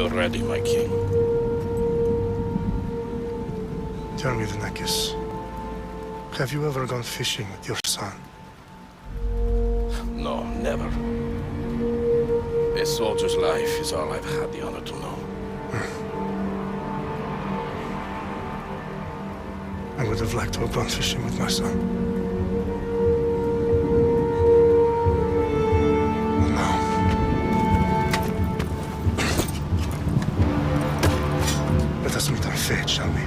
ever ready, my king. Tell me, Venekis, have you ever gone fishing with your son? No, never. A soldier's life is all I've had the honor to know. I would have liked to have gone fishing with my son. Well, now. Let us meet on fate, shall we?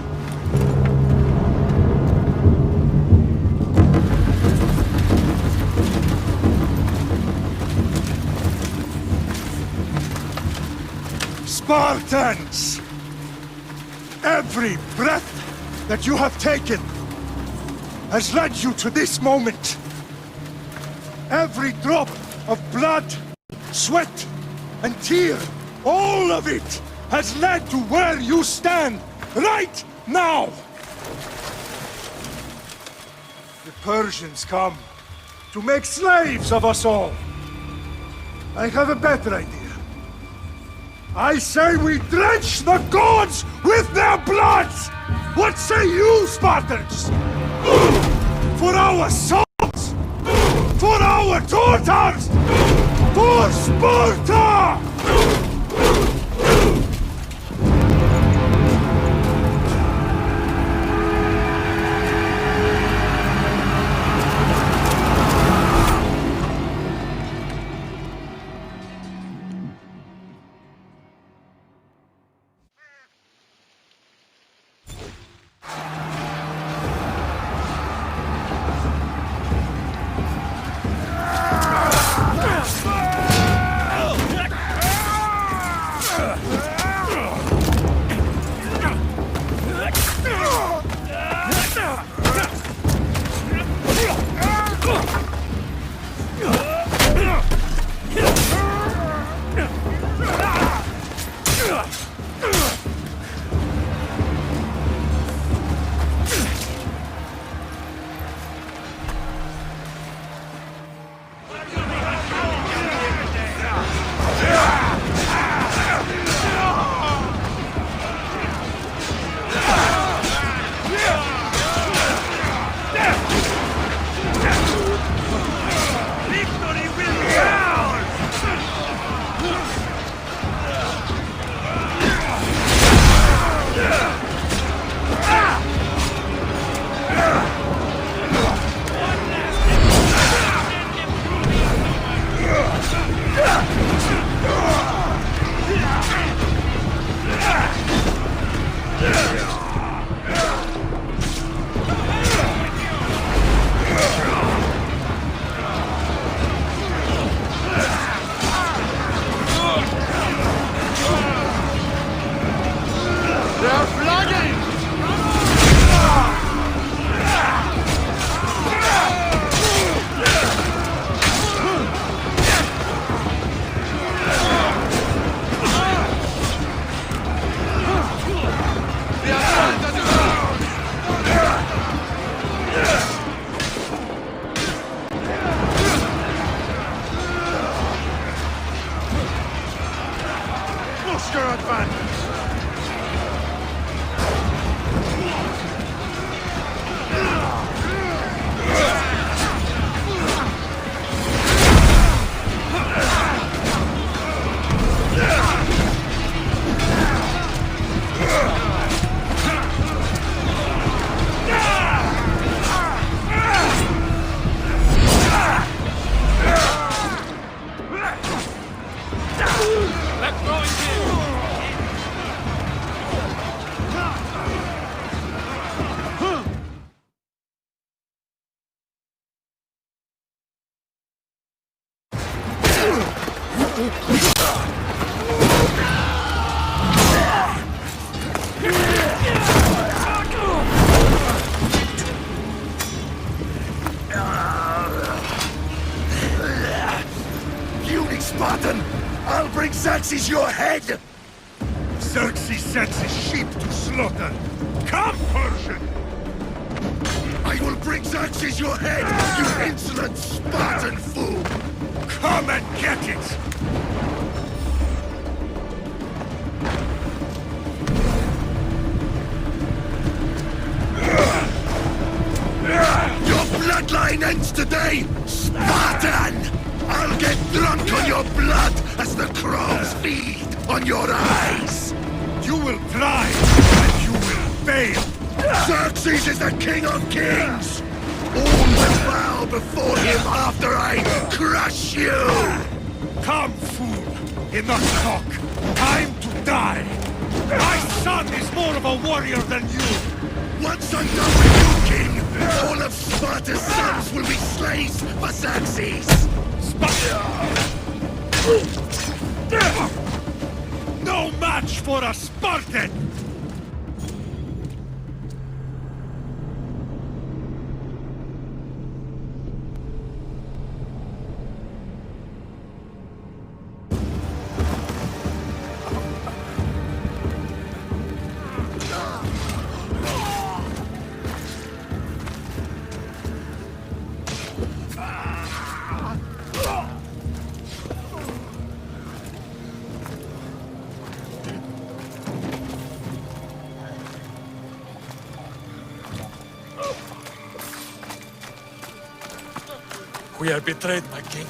Spartans! Every breath that you have taken has led you to this moment. Every drop of blood, sweat, and tear, all of it has led to where you stand right now. The Persians come to make slaves of us all. I have a better idea. I say we drench the gods with their blood! What say you, Spartans? For our sons! For our daughters! For Sparta! Spartan! I'll bring Xerxes your head! Xerxes sends his sheep to slaughter. Come, Persian! I will bring Xerxes your head, you insolent Spartan fool! Come and get it! bloodline ends today, Spartan! I'll get drunk on your blood as the crows feed on your eyes! You will try, and you will fail. Xerxes is the king of kings! All will bow before him after I crush you! Come, fool. Enough talk. Time to die. My son is more of a warrior than you. Once I'm done with you, king, all of Sparta's sons will be slaves for Xerxes! No match for a Spartan! We are betrayed, my king.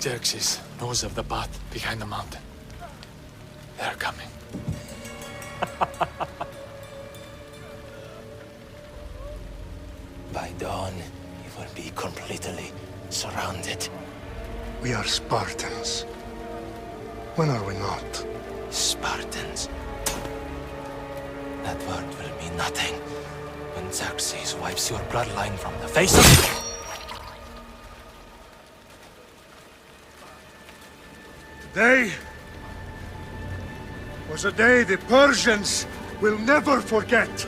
Xerxes knows of the path behind the mountain. They are coming. By dawn, we will be completely surrounded. We are Spartans. When are we not? Spartans. That word will mean nothing when Xerxes wipes your bloodline from the face of... Today was a day the Persians will never forget.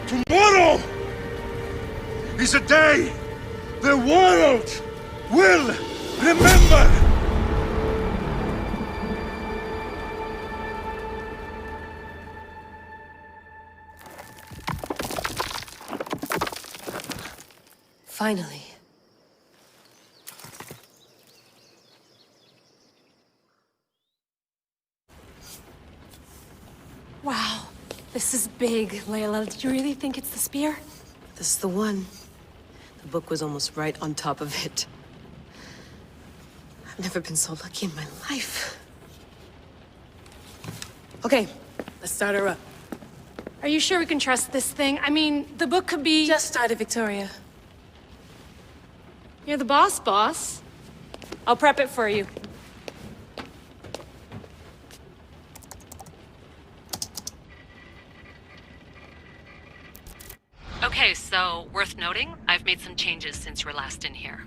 Tomorrow is a day the world will remember. Finally. Wow, this is big, Layla. Did you really think it's the spear? This is the one. The book was almost right on top of it. I've never been so lucky in my life. Okay, let's start her up. Are you sure we can trust this thing? I mean, the book could be... Just started, Victoria. You're the boss. I'll prep it for you. Okay, so worth noting, I've made some changes since you were last in here.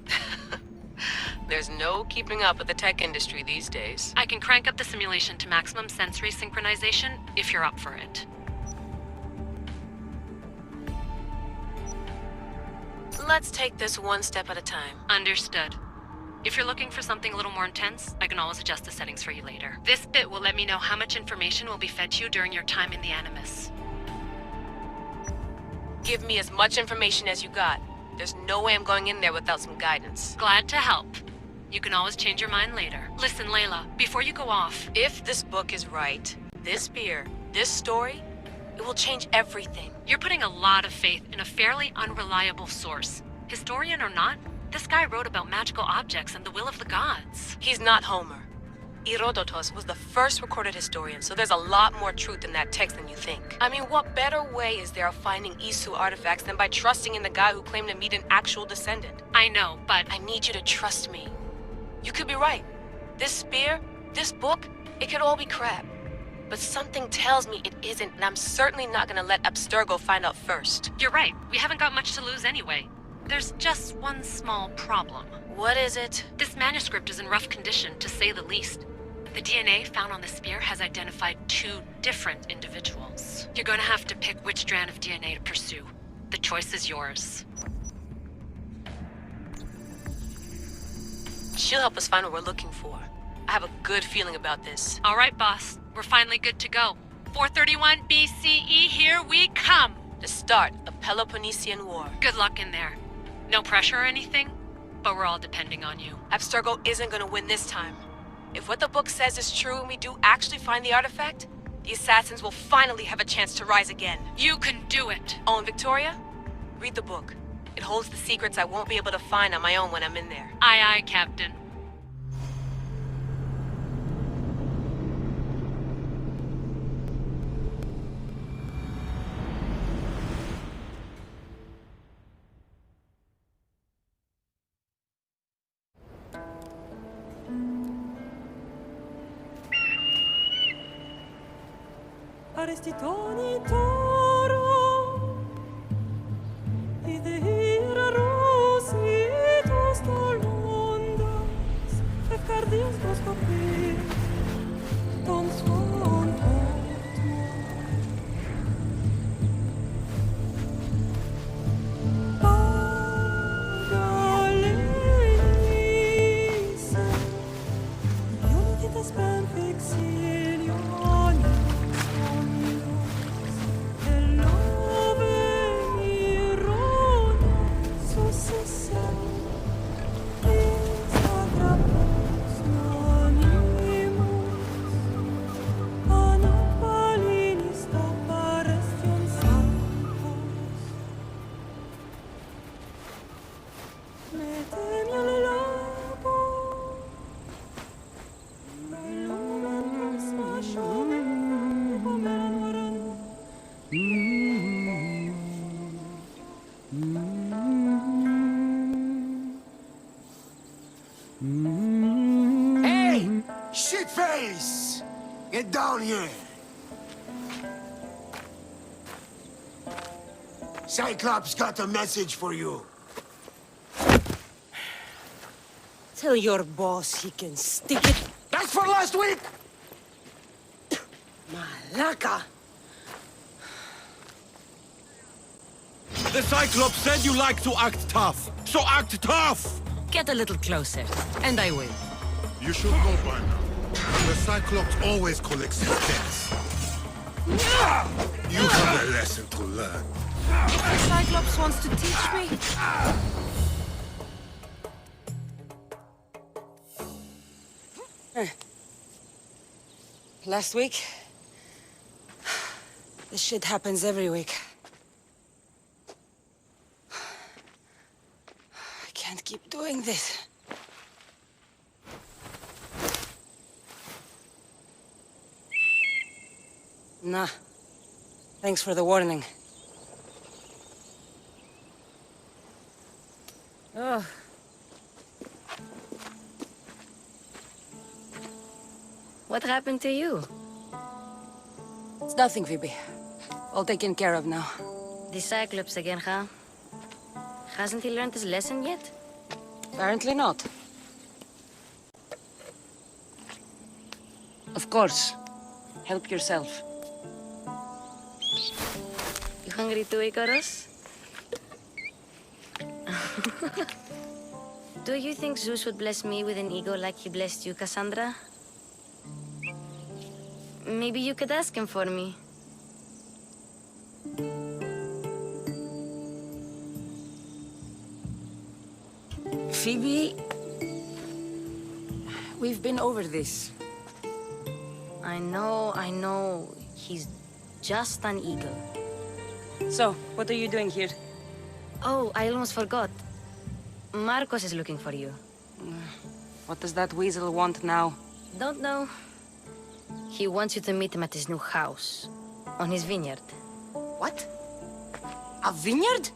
There's no keeping up with the tech industry these days. I can crank up the simulation to maximum sensory synchronization if you're up for it. Let's take this one step at a time. Understood. If you're looking for something a little more intense, I can always adjust the settings for you later. This bit will let me know how much information will be fed to you during your time in the Animus. Give me as much information as you got. There's no way I'm going in there without some guidance. Glad to help. You can always change your mind later. Listen, Layla, before you go off... If this book is right, this spear, this story, it will change everything. You're putting a lot of faith in a fairly unreliable source. Historian or not, this guy wrote about magical objects and the will of the gods. He's not Homer. Herodotus was the first recorded historian, so there's a lot more truth in that text than you think. I mean, what better way is there of finding Isu artifacts than by trusting in the guy who claimed to meet an actual descendant? I know, but... I need you to trust me. You could be right. This spear, this book, it could all be crap. But something tells me it isn't, and I'm certainly not gonna let Abstergo find out first. You're right. We haven't got much to lose anyway. There's just one small problem. What is it? This manuscript is in rough condition, to say the least. The DNA found on the spear has identified 2 different individuals. You're going to have to pick which strand of DNA to pursue. The choice is yours. She'll help us find what we're looking for. I have a good feeling about this. All right, boss. We're finally good to go. 431 BCE, here we come! The start of Peloponnesian War. Good luck in there. No pressure or anything, but we're all depending on you. Abstergo isn't gonna win this time. If what the book says is true and we do actually find the artifact, The assassins will finally have a chance to rise again. You can do it. Oh, and Victoria? Read the book. It holds the secrets I won't be able to find on my own when I'm in there. Aye, aye, Captain. Arrestitoni toro I de hira rositos tolondas Efcardias dos copir Tom svon Pagalisa Unitas ben fixilion Hey! Shitface! Get down here! Cyclops got a message for you. Tell your boss he can stick it That's for last week! Malaka The Cyclops said you like to act tough, so act tough! Get a little closer and I will You should know by now. The Cyclops always collects his debts. You have a lesson to learn. The Cyclops wants to teach me Last week This shit happens every week I can't keep doing this Nah. Thanks for the warning. Oh. What happened to you? It's nothing, Phoebe. All taken care of now. The Cyclops again, huh? Hasn't he learned his lesson yet? Apparently not. Of course. Help yourself. You hungry too, Icarus? Do you think Zeus would bless me with an ego like he blessed you, Cassandra? Maybe you could ask him for me. Phoebe... We've been over this. I know. He's just an eagle. So, what are you doing here? Oh, I almost forgot. Marcos is looking for you. What does that weasel want now? Don't know. He wants you to meet him at his new house. On his vineyard. What? A vineyard?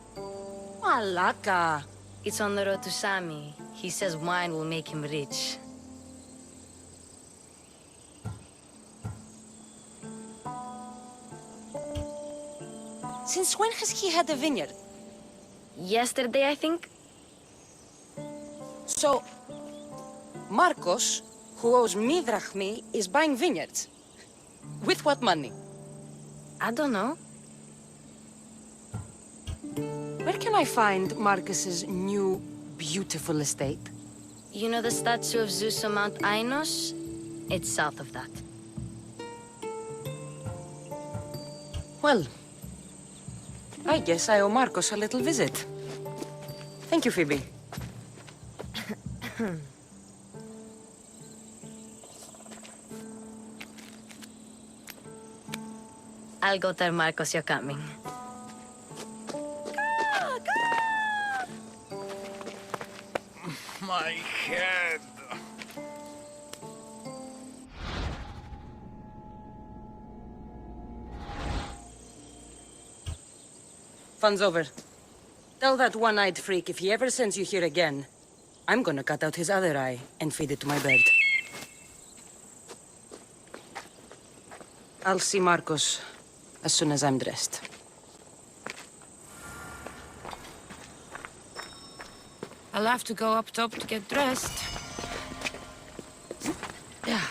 Malaka. It's on the road to Sami. He says wine will make him rich. Since when has he had a vineyard? Yesterday, I think? So, Marcos, who owes me drachmi, is buying vineyards. With what money? I don't know. Where can I find Marcus's new, beautiful estate? You know the statue of Zeus on Mount Ainos? It's south of that. Well, I guess I owe Marcos a little visit. Thank you, Phoebe. I'll go tell Marcos you're coming. My head. Fun's over. Tell that one-eyed freak if he ever sends you here again, I'm gonna cut out his other eye and feed it to my bird. I'll see Marcos as soon as I'm dressed. I'll have to go up top to get dressed. Yeah.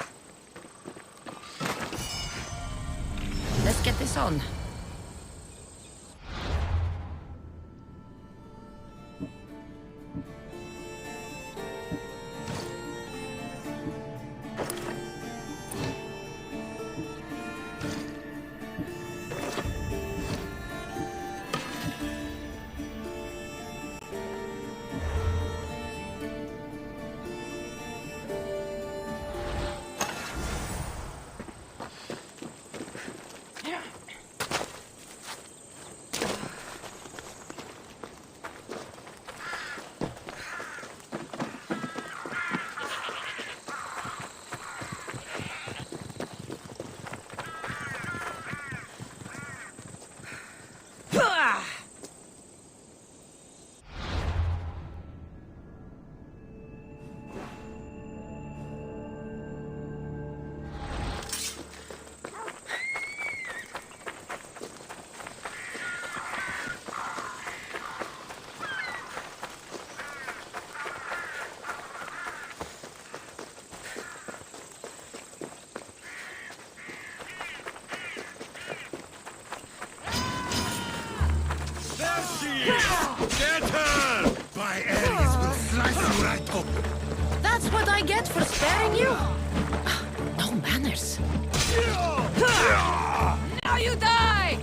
Let's get this on. Get her! My Ares will slice you right open. That's what I get for sparing you? No manners. Now you die!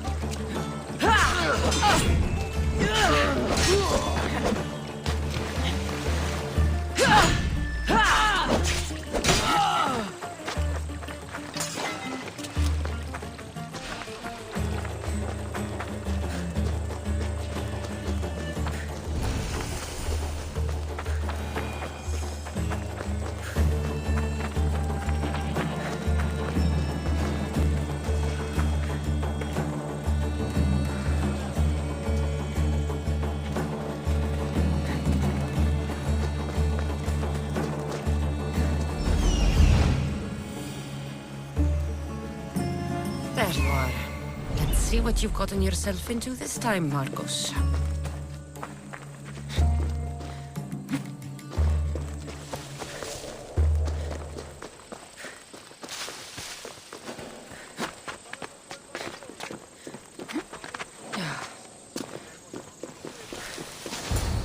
There you are. Let's see what you've gotten yourself into this time, Marcos.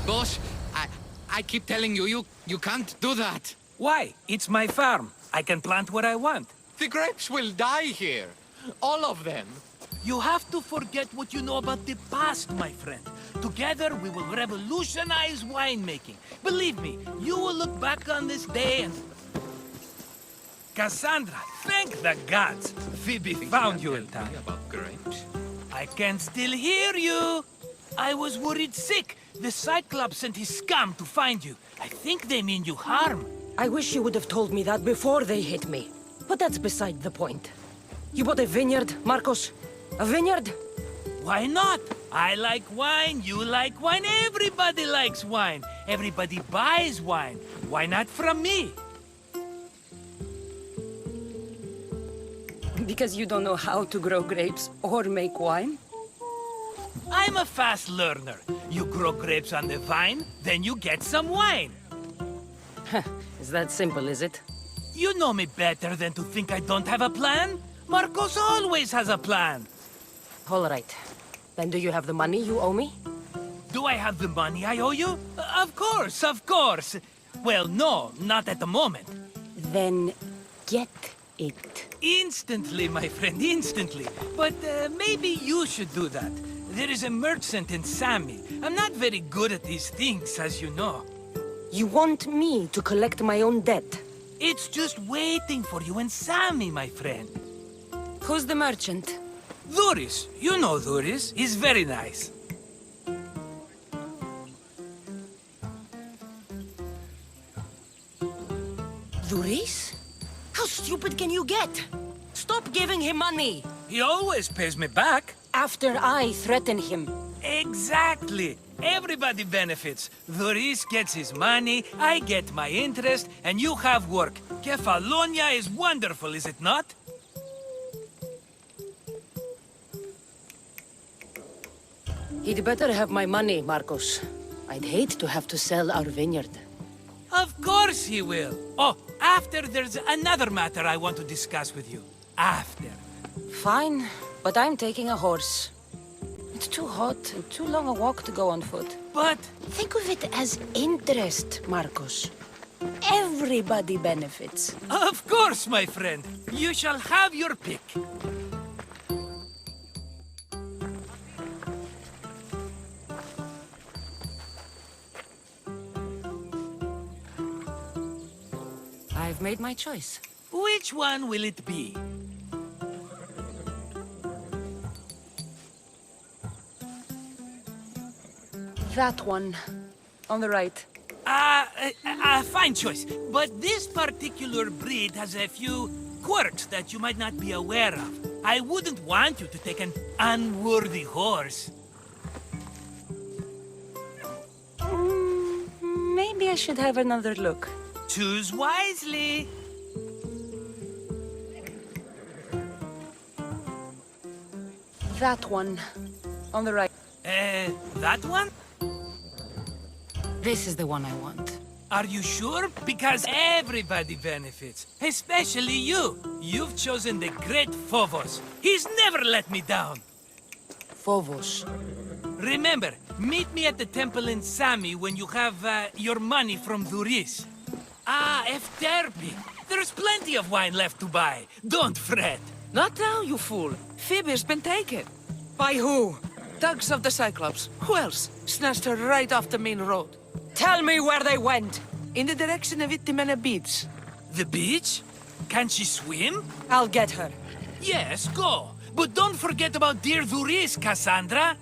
Boss, I keep telling you, you can't do that. Why? It's my farm. I can plant what I want. The grapes will die here. All of them. You have to forget what you know about the past, my friend. Together, we will revolutionize winemaking. Believe me, you will look back on this day and... Cassandra, thank the gods! Phoebe found you in time. About grapes? I can still hear you! I was worried sick. The Cyclops sent his scum to find you. I think they mean you harm. I wish you would have told me that before they hit me. But that's beside the point. You bought a vineyard, Marcos? A vineyard? Why not? I like wine, you like wine, everybody likes wine. Everybody buys wine. Why not from me? Because you don't know how to grow grapes or make wine? I'm a fast learner. You grow grapes on the vine, then you get some wine. Is that simple, is it? You know me better than to think I don't have a plan. Marcos always has a plan. All right. Then do you have the money you owe me? Do I have the money I owe you? Of course, of course. Well, no, not at the moment. Then get it. Instantly, my friend, instantly. But maybe you should do that. There is a merchant in Sami. I'm not very good at these things, as you know. You want me to collect my own debt? It's just waiting for you in Sami, my friend. Who's the merchant? Duris. You know Duris. He's very nice. Duris? How stupid can you get? Stop giving him money! He always pays me back. After I threaten him. Exactly. Everybody benefits. Duris gets his money, I get my interest, and you have work. Kefalonia is wonderful, is it not? He'd better have my money, Marcos. I'd hate to have to sell our vineyard. Of course he will. Oh, after there's another matter I want to discuss with you. After. Fine, but I'm taking a horse. It's too hot and too long a walk to go on foot. But... Think of it as interest, Marcos. Everybody benefits. Of course, my friend. You shall have your pick. I've made my choice. Which one will it be? That one. On the right. Fine choice. But this particular breed has a few quirks that you might not be aware of. I wouldn't want you to take an unworthy horse. Maybe I should have another look. Choose wisely. That one. On the right. That one? This is the one I want. Are you sure? Because everybody benefits, especially you. You've chosen the great Phobos. He's never let me down. Phobos. Remember, meet me at the temple in Sami when you have your money from Duris. Efterpi. There's plenty of wine left to buy. Don't fret. Not now, you fool. Phoebe's been taken. By who? Thugs of the Cyclops. Who else? Snatched her right off the main road. Tell me where they went. In the direction of Itimena Beach. The beach? Can she swim? I'll get her. Yes, go. But don't forget about dear Duris, Cassandra.